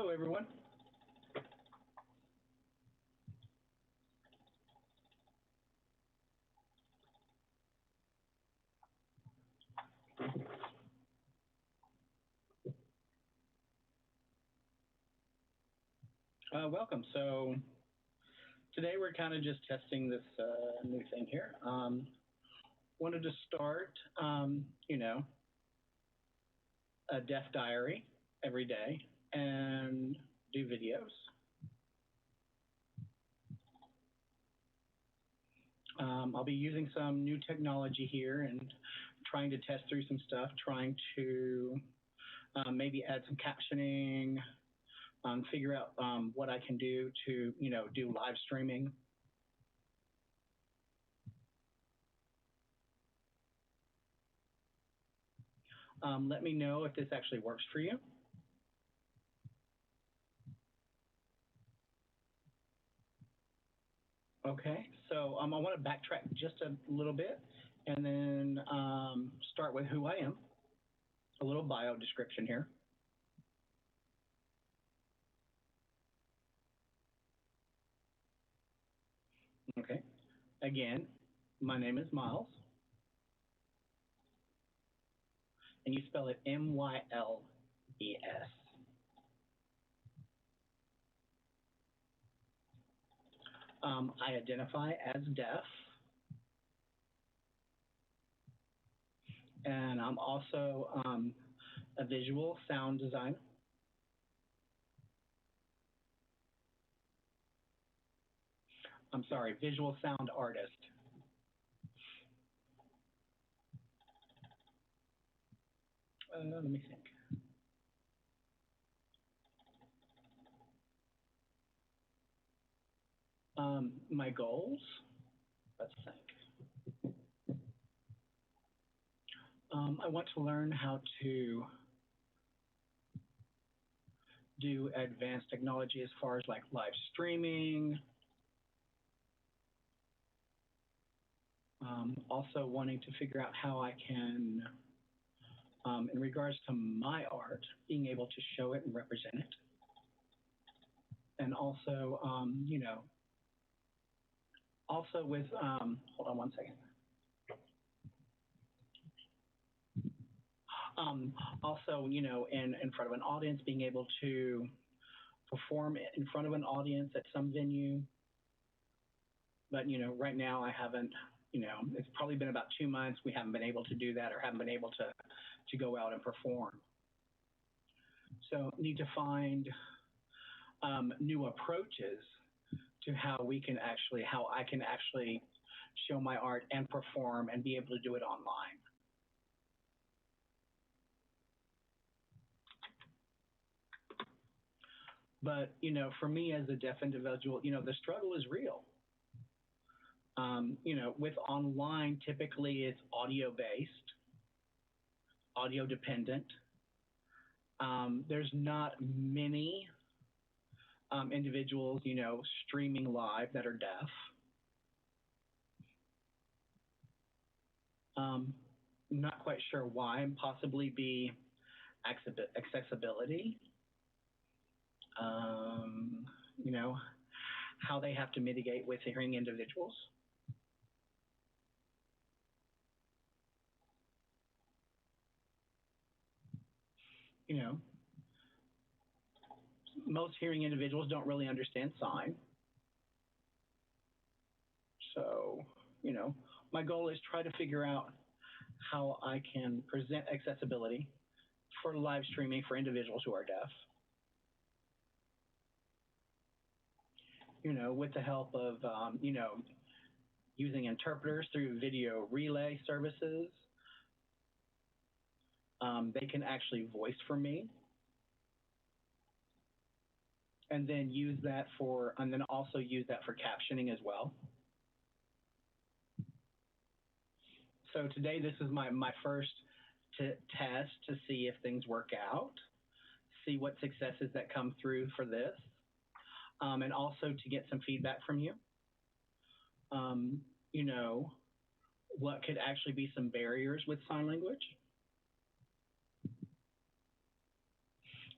Hello, everyone. Welcome. So today we're kind of just testing this new thing here. Wanted to start, a deaf diary every day and do videos. I'll be using some new technology here and trying to test through some stuff, trying to maybe add some captioning, figure out what I can do to, do live streaming. Let me know if this actually works for you. Okay, so I want to backtrack just a little bit and then start with who I am, a little bio description here. Okay, again, my name is Myles, and you spell it M-Y-L-E-S. I identify as deaf, and I'm also a visual sound designer. I'm sorry, visual sound artist. Let me think. My goals, let's think. I want to learn how to do advanced technology as far as like live streaming. Also wanting to figure out how I can, in regards to my art, being able to show it and represent it. And also, also with, hold on one second. Also, in front of an audience, being able to perform in front of an audience at some venue. But, right now I haven't, it's probably been about 2 months. We haven't been able to do that or haven't been able to go out and perform. So need to find new approaches to how I can actually show my art and perform and be able to do it online. But, for me as a deaf individual, the struggle is real. With online, typically it's audio-based, audio-dependent. There's not many individuals, streaming live that are deaf. Not quite sure why, and possibly be accessibility. How they have to mitigate with hearing individuals. Most hearing individuals don't really understand sign. So, my goal is try to figure out how I can present accessibility for live streaming for individuals who are deaf. With the help of, using interpreters through video relay services. They can actually voice for me. And then also use that for captioning as well. So today, this is my first test to see if things work out, see what successes that come through for this, and also to get some feedback from you. What could actually be some barriers with sign language.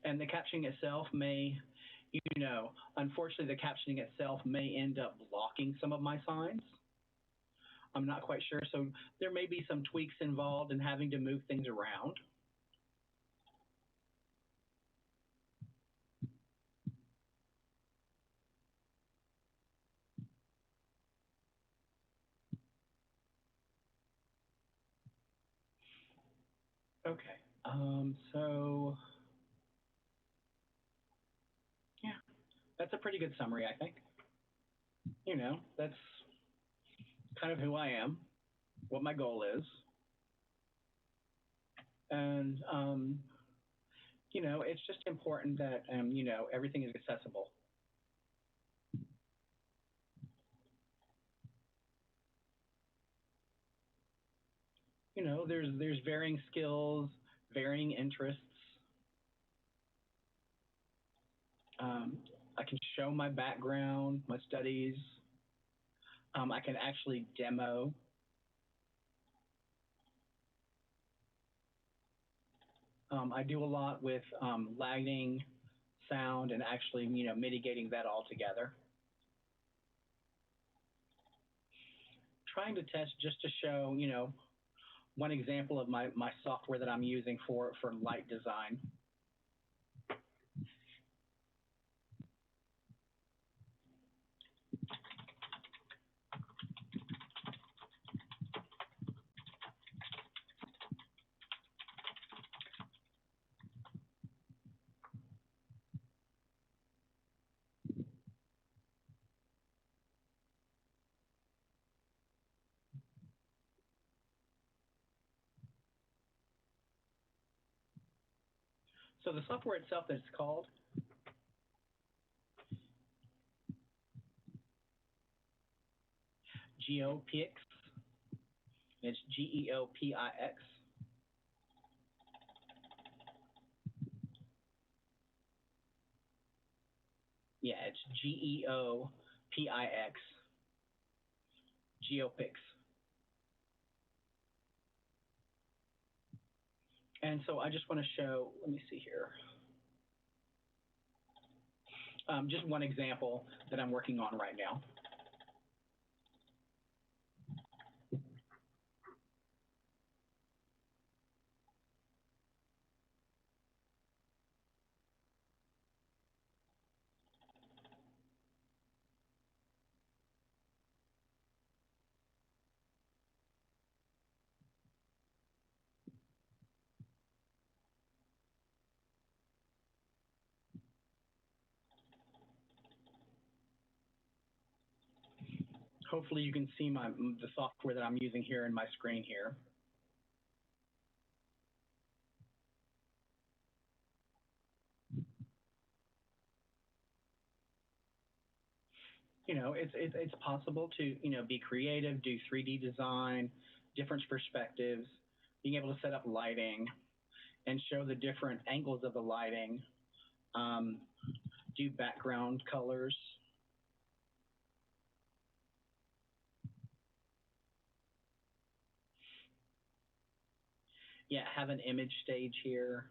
And the captioning itself may, unfortunately, the captioning itself may end up blocking some of my signs. I'm not quite sure. So there may be some tweaks involved in having to move things around. Okay. So, yeah, that's a pretty good summary, I think. That's kind of who I am, what my goal is. And, it's just important that, everything is accessible. There's varying skills, varying interests. Um, I can show my background, my studies. I can actually demo. I do a lot with lagging sound and actually, mitigating that altogether. Trying to test just to show, one example of my software that I'm using for light design. So the software itself is called GEOPIX. It's GEOPIX. Yeah, it's GEOPIX. GEOPIX. And so I just want to show, let me see here. Just one example that I'm working on right now. Hopefully you can see the software that I'm using here in my screen here. It's possible to, be creative, do 3D design, different perspectives, being able to set up lighting and show the different angles of the lighting, do background colors. Yeah, have an image stage here.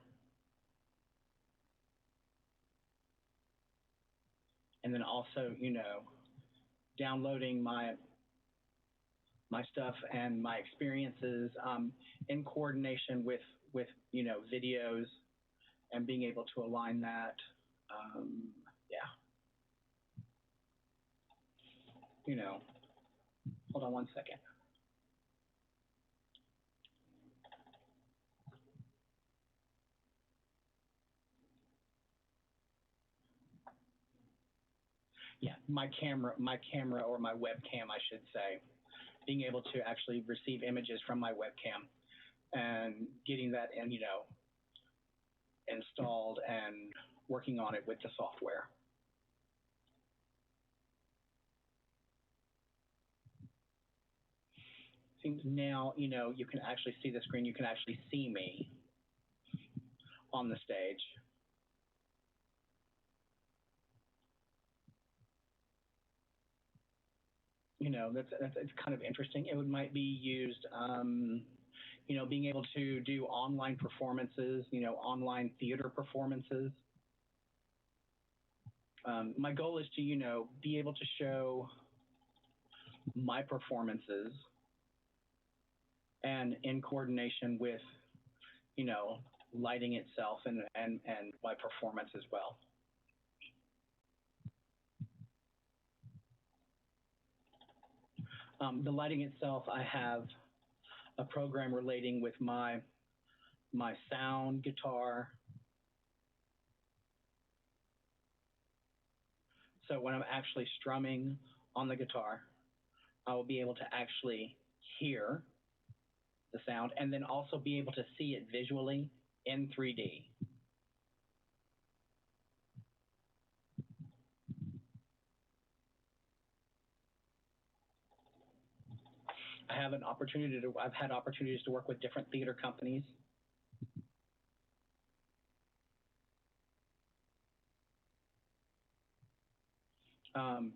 And then also, downloading my stuff and my experiences in coordination with videos and being able to align that. Yeah. Hold on one second. Yeah, my camera or my webcam, I should say, being able to actually receive images from my webcam and getting that installed and working on it with the software. Seems now, you can actually see the screen. You can actually see me on the stage. That's it's kind of interesting. It might be used, being able to do online performances, online theater performances. My goal is to, be able to show my performances and in coordination with, lighting itself and my performance as well. The lighting itself, I have a program relating with my sound guitar. So when I'm actually strumming on the guitar, I will be able to actually hear the sound and then also be able to see it visually in 3D. I've had opportunities to work with different theater companies.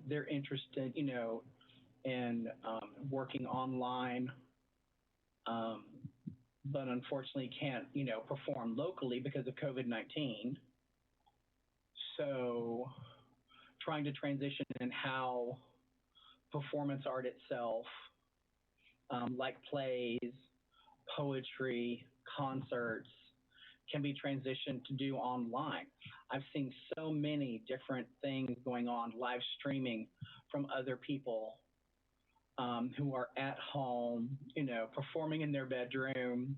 They're interested, in working online, but unfortunately can't, perform locally because of COVID-19. So trying to transition in how performance art itself, like plays, poetry, concerts, can be transitioned to do online. I've seen so many different things going on, live streaming from other people who are at home, performing in their bedroom,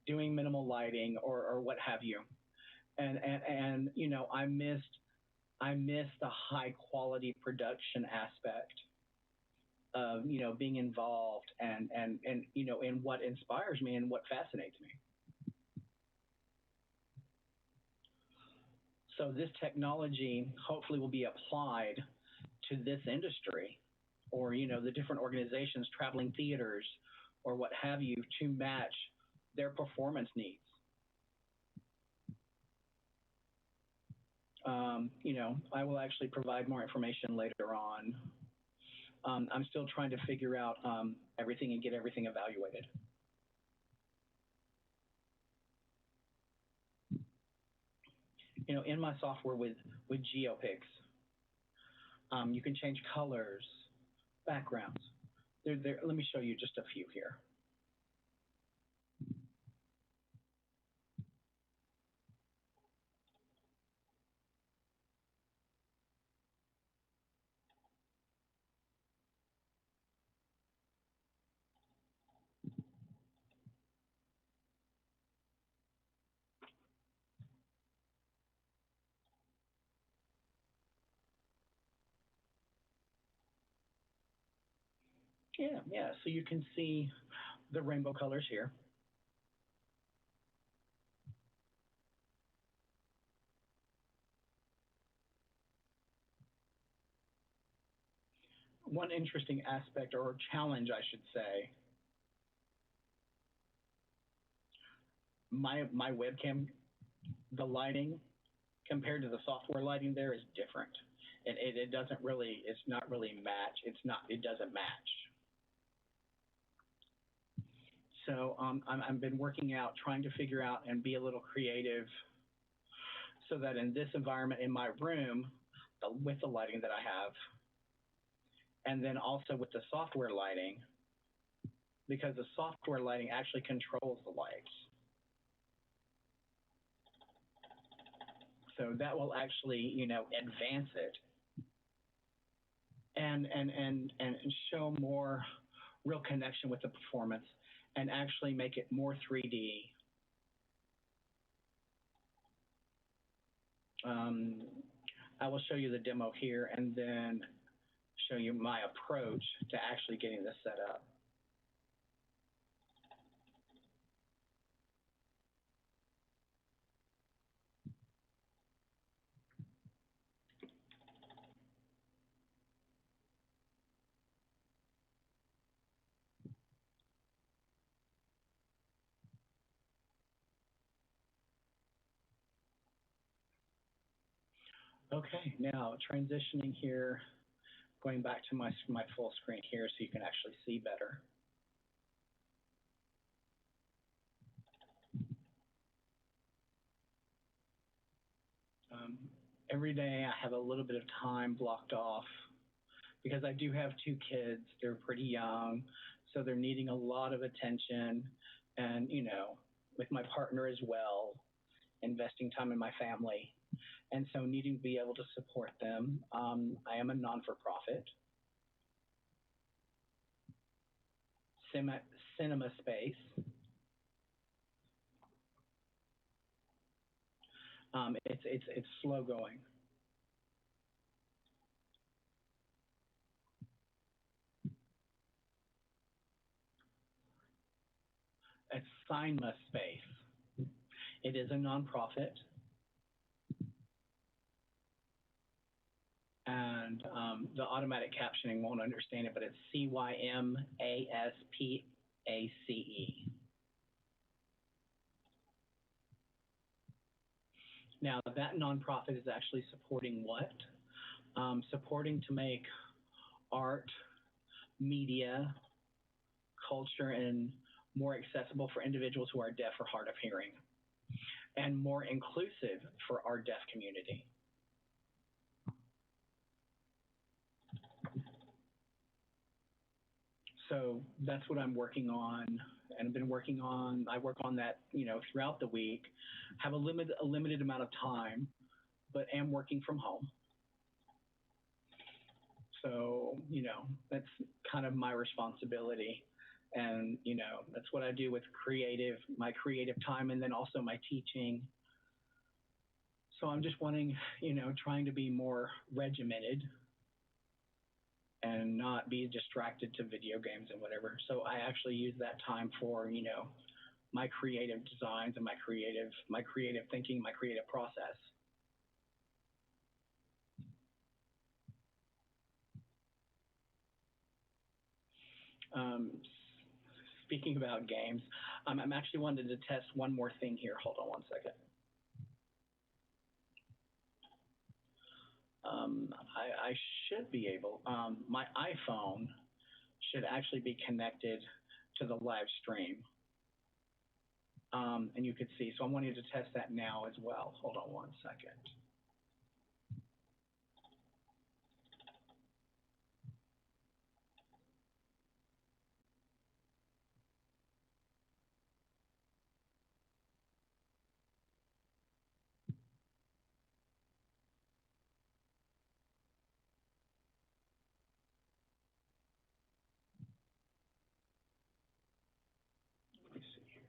doing minimal lighting or what have you. And I missed the high quality production aspect of, being involved and in what inspires me and what fascinates me. So this technology hopefully will be applied to this industry or, the different organizations, traveling theaters or what have you, to match their performance needs. I will actually provide more information later on. I'm still trying to figure out everything and get everything evaluated. In my software with GEOPIX, you can change colors, backgrounds. Let me show you just a few here. Yeah, so you can see the rainbow colors here. One interesting aspect or challenge, I should say, my webcam, the lighting compared to the software lighting there is different. It doesn't really, it's not really match. It doesn't match. So I've been working out, trying to figure out and be a little creative so that in this environment in my room, with the lighting that I have, and then also with the software lighting, because the software lighting actually controls the lights. So that will actually, advance it and show more real connection with the performance and actually make it more 3D. I will show you the demo here and then show you my approach to actually getting this set up. Okay, now transitioning here, going back to my full screen here so you can actually see better. every day I have a little bit of time blocked off because I do have two kids. They're pretty young, so they're needing a lot of attention, and with my partner as well, investing time in my family, and so needing to be able to support them. I am a non-for-profit cinema space. It's slow going. It's Cinema Space. It is a nonprofit, and the automatic captioning won't understand it, but it's CYMASPACE. Now, that nonprofit is actually supporting what? Supporting to make art, media, culture, and more accessible for individuals who are deaf or hard of hearing, and more inclusive for our deaf community. So that's what I'm working on, and I've been working on. I work on that, throughout the week. Have a limited amount of time, but am working from home. So that's kind of my responsibility, and that's what I do with my creative time, and then also my teaching. So I'm just wanting, trying to be more regimented and not be distracted to video games and whatever. So I actually use that time for, my creative designs and my creative thinking, my creative process. Speaking about games, I'm actually wanted to test one more thing here. Hold on one second. I should be able, my iPhone should actually be connected to the live stream. And you could see, so I'm wanting to test that now as well. Hold on one second. Let me see here.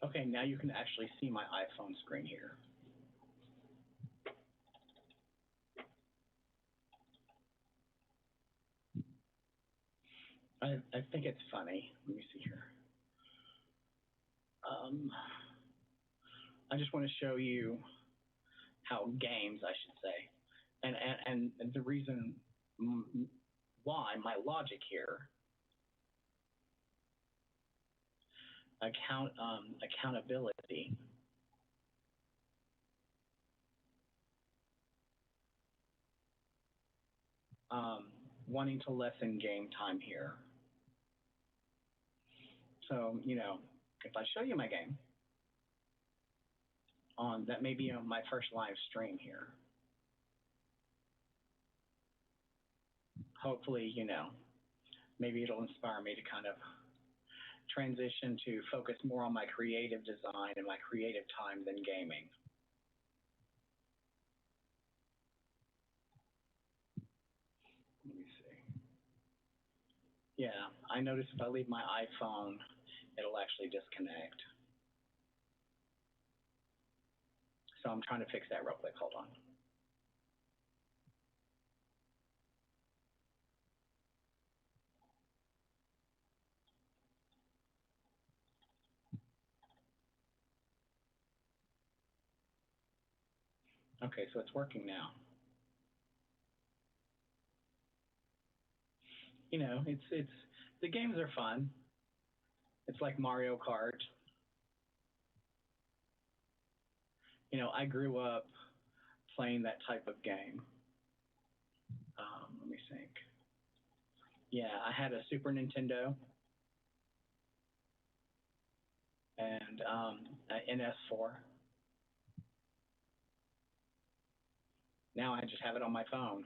Okay, now you can actually see my iPhone screen here. I think it's funny. Let me see here. I just want to show you how games, I should say, and the reason why, my logic here, accountability. Wanting to lessen game time here. So, if I show you my game, that may be on my first live stream here. hopefully, maybe it'll inspire me to kind of transition to focus more on my creative design and my creative time than gaming. Let me see. Yeah, I notice if I leave my iPhone, it'll actually disconnect. So I'm trying to fix that real quick. Hold on. Okay, so it's working now. It's the games are fun. It's like Mario Kart. I grew up playing that type of game. Let me think. Yeah, I had a Super Nintendo and an NS4. Now I just have it on my phone.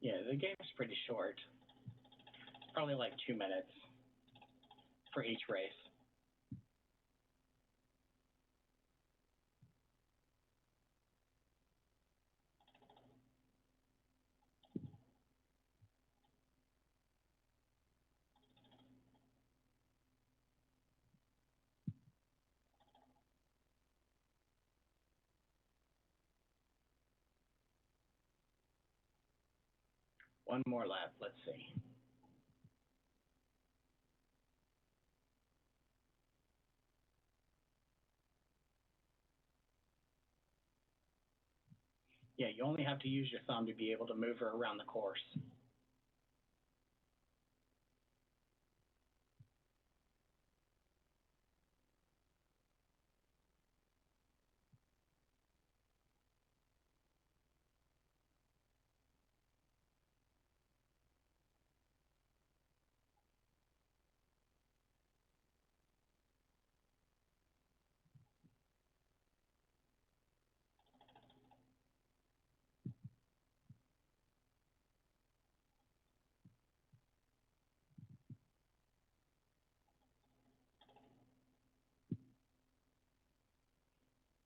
Yeah, the game's pretty short. Probably like 2 minutes for each race. One more lap. Let's see. Yeah, you only have to use your thumb to be able to move her around the course.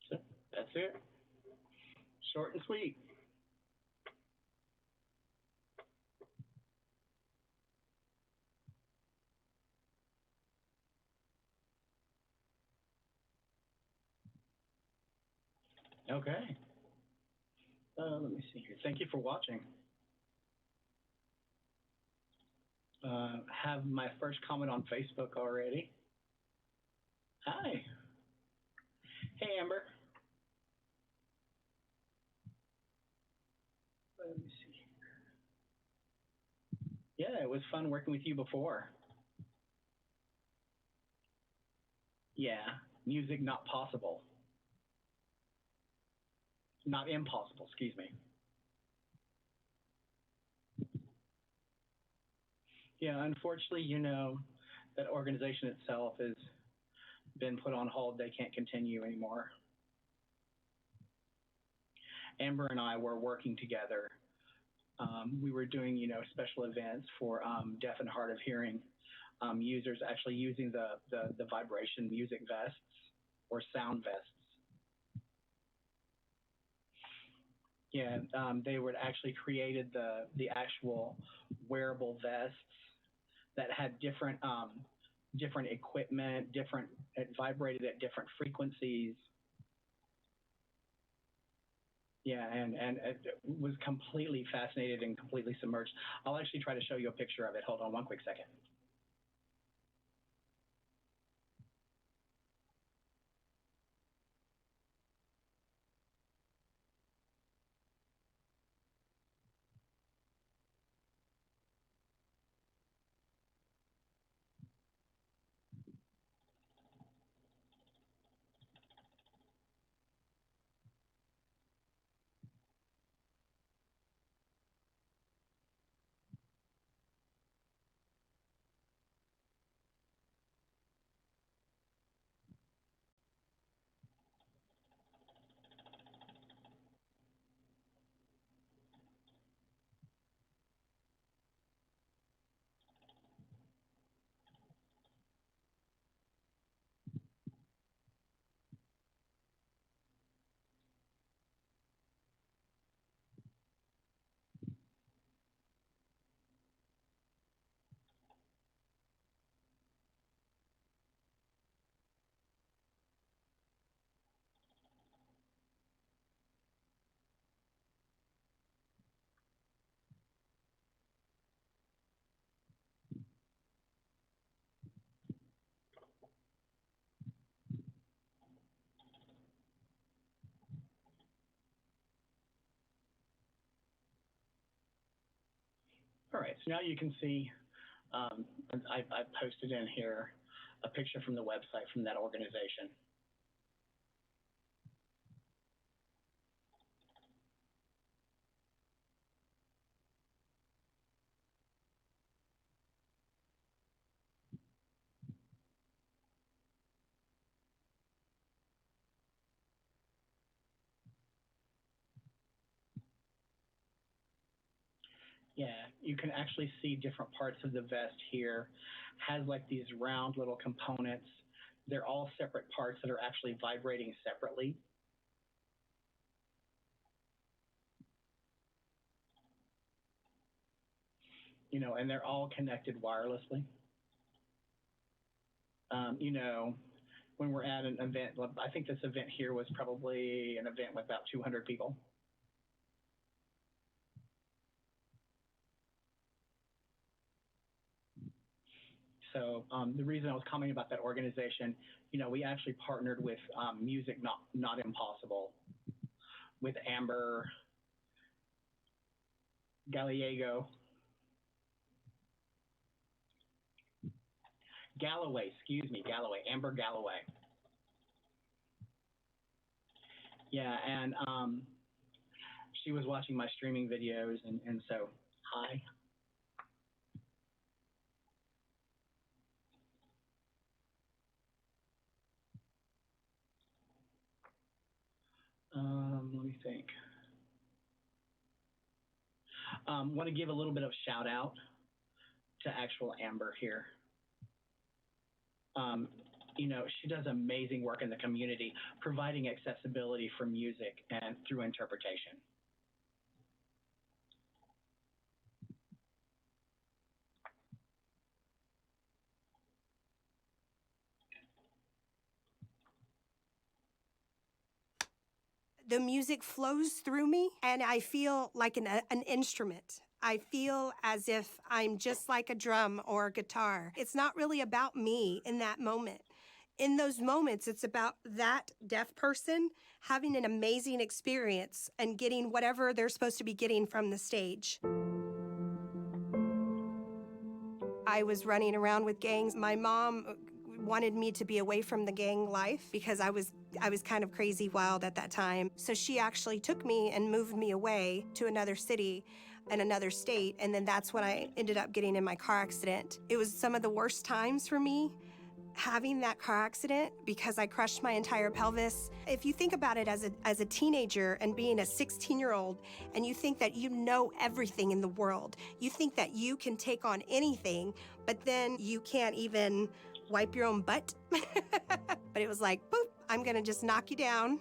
So that's it. Short and sweet. Okay. Let me see here. Thank you for watching. Have my first comment on Facebook already. Hi. Hey, Amber. Let me see. Yeah, it was fun working with you before. Yeah, music not possible. Not impossible, excuse me. Yeah, unfortunately, that organization itself has been put on hold. They can't continue anymore. Amber and I were working together. We were doing, special events for deaf and hard of hearing users actually using the vibration music vests or sound vests. Yeah, they were actually created the actual wearable vests that had different equipment, it vibrated at different frequencies. Yeah, and it was completely fascinated and completely submerged. I'll actually try to show you a picture of it. Hold on one quick second. All right, so now you can see I posted in here a picture from the website from that organization. Yeah, you can actually see different parts of the vest here. Has like these round little components. They're all separate parts that are actually vibrating separately. And they're all connected wirelessly. You know, when we're at an event, I think this event here was probably an event with about 200 people. So the reason I was commenting about that organization, we actually partnered with Music Not Impossible, with Amber Gallego, Amber Galloway. Yeah, and she was watching my streaming videos, and so hi. Let me think. Want to give a little bit of shout out to actual Amber here. Um, she does amazing work in the community, providing accessibility for music and through interpretation. The music flows through me, and I feel like an instrument. I feel as if I'm just like a drum or a guitar. It's not really about me in that moment. In those moments, it's about that deaf person having an amazing experience and getting whatever they're supposed to be getting from the stage. I was running around with gangs. My mom wanted me to be away from the gang life because I was kind of crazy wild at that time. So she actually took me and moved me away to another city and another state, and then that's when I ended up getting in my car accident. It was some of the worst times for me having that car accident because I crushed my entire pelvis. If you think about it as a teenager and being a 16-year-old, and you think that you know everything in the world, you think that you can take on anything, but then you can't even wipe your own butt. But it was like, boop, I'm gonna just knock you down,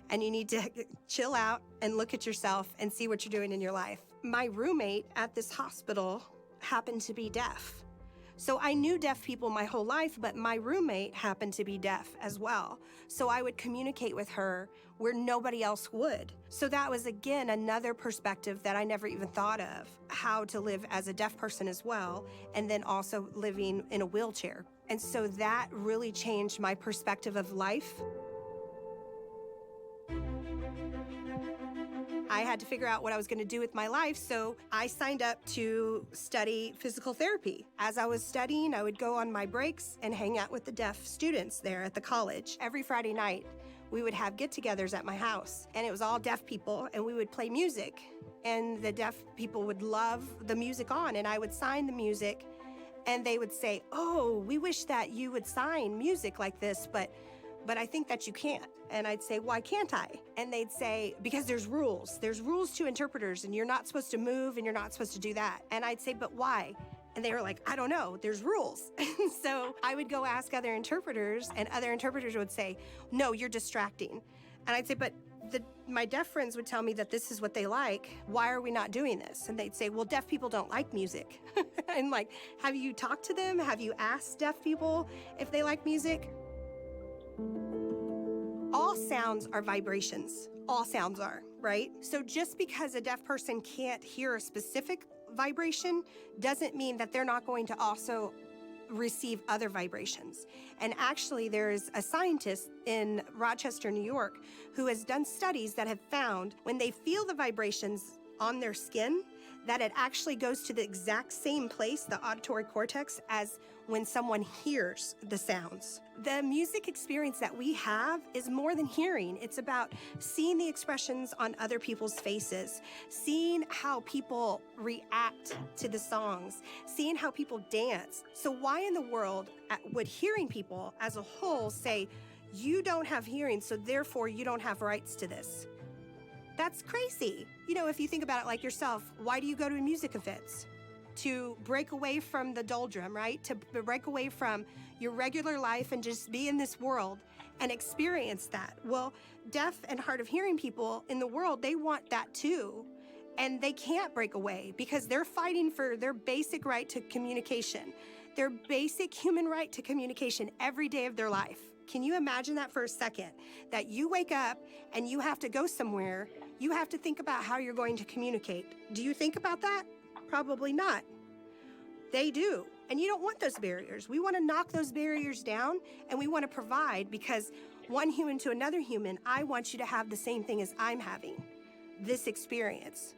and you need to chill out and look at yourself and see what you're doing in your life. My roommate at this hospital happened to be deaf. So I knew deaf people my whole life, but my roommate happened to be deaf as well. So I would communicate with her where nobody else would. So that was, again, another perspective that I never even thought of, how to live as a deaf person as well, and then also living in a wheelchair. And so that really changed my perspective of life. I had to figure out what I was going to do with my life, so I signed up to study physical therapy. As I was studying, I would go on my breaks and hang out with the deaf students there at the college. Every Friday night, we would have get-togethers at my house, and it was all deaf people, and we would play music. And the deaf people would love the music on, and I would sign the music, and they would say, "Oh, we wish that you would sign music like this, but I think that you can't." And I'd say, "Why can't I?" And they'd say, "Because there's rules. There's rules to interpreters, and you're not supposed to move, and you're not supposed to do that." And I'd say, "But why?" And they were like, "I don't know. There's rules." And so I would go ask other interpreters, and other interpreters would say, "No, you're distracting." And I'd say, "But my deaf friends would tell me that this is what they like. Why are we not doing this?" And they'd say, "Well, deaf people don't like music." I'm like, "Have you talked to them? Have you asked deaf people if they like music?" All sounds are vibrations. All sounds are, right? So just because a deaf person can't hear a specific vibration doesn't mean that they're not going to also receive other vibrations. And actually, there's a scientist in Rochester, New York, who has done studies that have found when they feel the vibrations on their skin, that it actually goes to the exact same place, the auditory cortex, as when someone hears the sounds. The music experience that we have is more than hearing. It's about seeing the expressions on other people's faces, seeing how people react to the songs, seeing how people dance. So why in the world would hearing people as a whole say, "You don't have hearing, so therefore you don't have rights to this"? That's crazy. You know, if you think about it like yourself, why do you go to music events? To break away from the doldrum, right? To break away from your regular life and just be in this world and experience that. Well, deaf and hard of hearing people in the world, they want that too. And they can't break away because they're fighting for their basic right to communication, their basic human right to communication every day of their life. Can you imagine that for a second? That you wake up and you have to go somewhere, you have to think about how you're going to communicate. Do you think about that? Probably not. They do. And you don't want those barriers. We want to knock those barriers down, and we want to provide, because one human to another human, I want you to have the same thing as I'm having, this experience.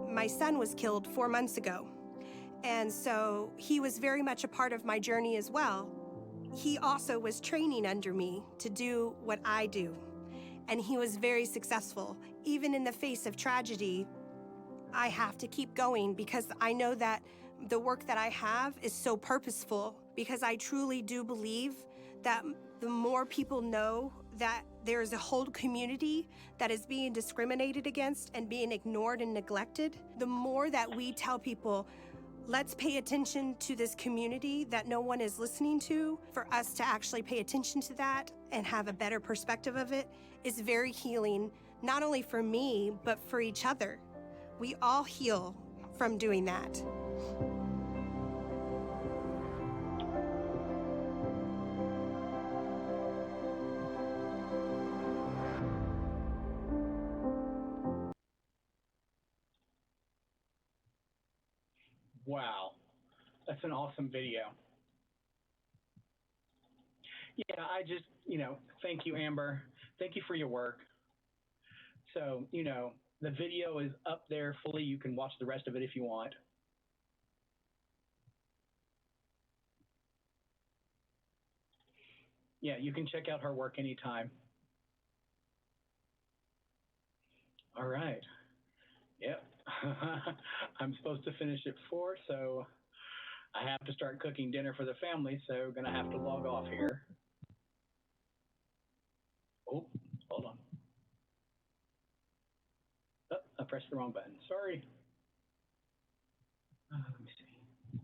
My son was killed 4 months ago. And so he was very much a part of my journey as well. He also was training under me to do what I do. And he was very successful. Even in the face of tragedy, I have to keep going because I know that the work that I have is so purposeful, because I truly do believe that the more people know that there's a whole community that is being discriminated against and being ignored and neglected, the more that we tell people, let's pay attention to this community that no one is listening to, for us to actually pay attention to that and have a better perspective of it is very healing, not only for me, but for each other. We all heal from doing that. Wow, that's an awesome video. Yeah, I just, thank you, Amber. Thank you for your work. So, the video is up there fully. You can watch the rest of it if you want. Yeah, you can check out her work anytime. All right. Yep. I'm supposed to finish at 4, so I have to start cooking dinner for the family, so I'm going to have to log off here. Oh, hold on. Oh, I pressed the wrong button. Sorry. Let me see.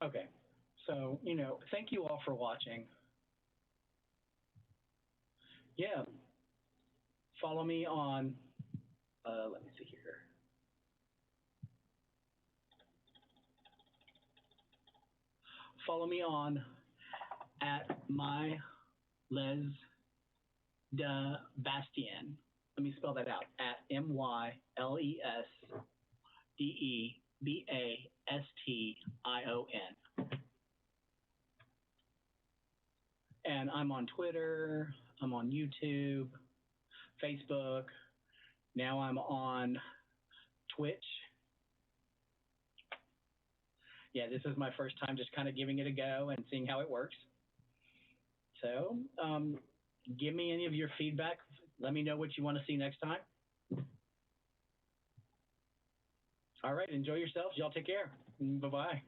Okay. So, thank you all for watching. Yeah. Follow me on, let me see here. Follow me on at Myles De Bastion. Let me spell that out. At MylesDeBastion. And I'm on Twitter, I'm on YouTube, Facebook. Now I'm on Twitch. Yeah, this is my first time just kind of giving it a go and seeing how it works. So give me any of your feedback. Let me know what you want to see next time. All right, enjoy yourselves. Y'all take care. Bye-bye.